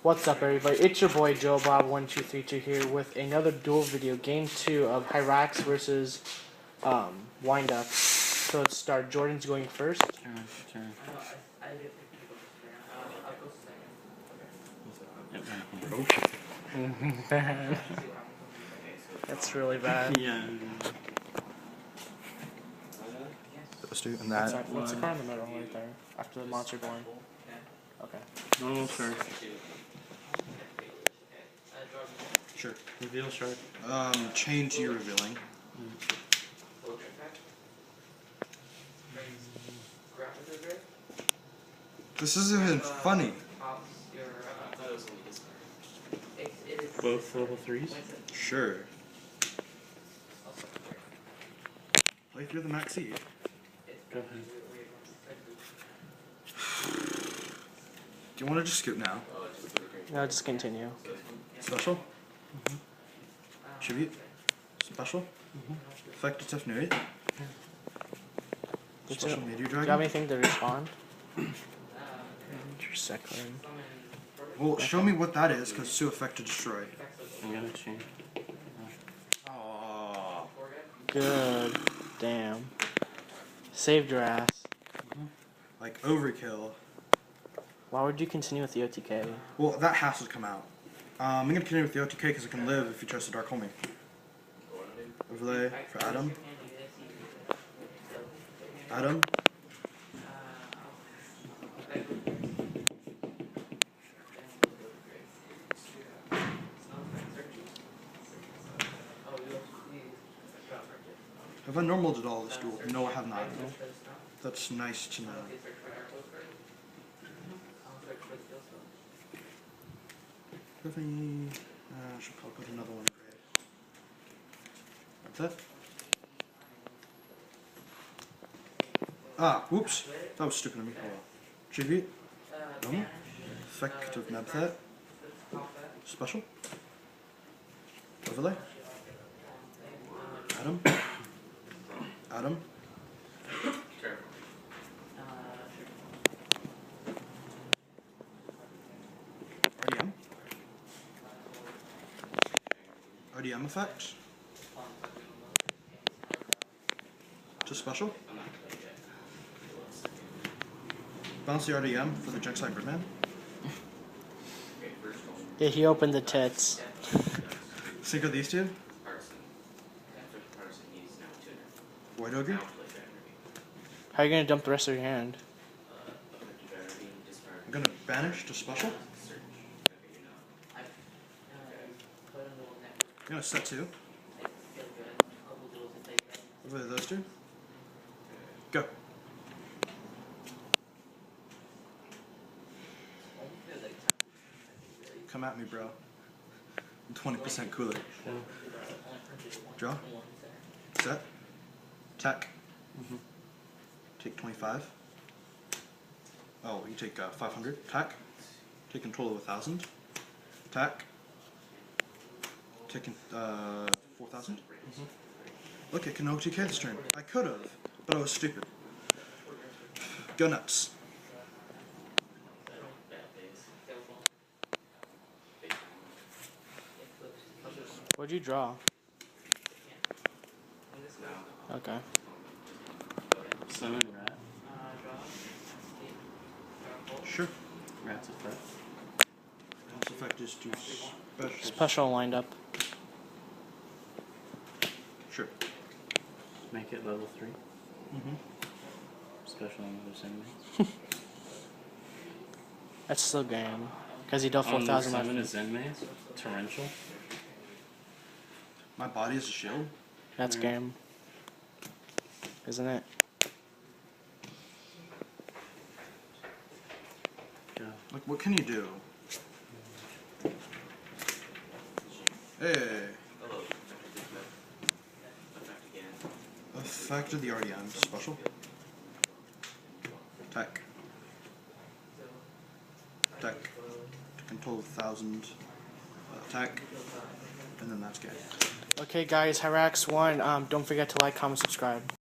What's up, everybody? It's your boy Joe Bob1232 here with another duel video, game 2 of Hieratic versus Windup. So let's start. Jordan's going first. Turn. That's really bad. Yeah. Those two and that. What's the card in the middle right there? After the monster born. Okay. Normal turn. Sure. Reveal shark. Chain to your revealing. This isn't even funny. Both level 3s? Sure. Play through the maxi. Go ahead. Do you want to just scoop now? No, just continue. Special? Tribute? Special? Effective Tefnuri? Special Meteor Do you have Dragon? anything to respond? Your second. Well, show me what that is, because it's too effective to destroy. I'm gonna change. Aww. Good. Damn. Saved your ass. Like, overkill. Why would you continue with the OTK? Well, that has to come out. I'm gonna continue with the OTK because it can live if he tries to Dark Hole me. Overlay for Adam. Adam. Have I normaled at all this duel? No, I have not. That's nice to know. Tiffany, I should probably put another one in grade. That's it. Ah, whoops. That was stupid of me. Oh well. Tribute. Boom. Effective Nebthet. Special. Overlay. Adam. Adam. RDM. RDM effect. To special. Bounce the RDM for the Jexite Birdman. Yeah, he opened the tits. Sync of these two. White Ogre. How are you gonna dump the rest of your hand? I'm gonna banish to special. I'm gonna set two. Over those two. Go. Come at me, bro. I'm 20% cooler. Draw. Set. Attack. Take 25. Oh, you take 500. Attack. Take control of 1,000. Attack. Taking 4,000. Look, I can OTK this turn. I could have, but I was stupid. Go nuts. What'd you draw? Okay. Summon rat. Sure. Rat's effect. This effect is to special. Special lined up. Sure. Make it level 3. Special on those enemies. That's still game. Because he dealt 4,000 Summon a life. Zen Maze. Torrential. My body is a shield. That's game. Isn't it? Go. Like, what can you do? Hey. Effect of the RDM. Special. Attack. Attack. To control 1,000. Attack. And then that's game. Okay, guys, Hieratic won. Don't forget to like, comment, subscribe.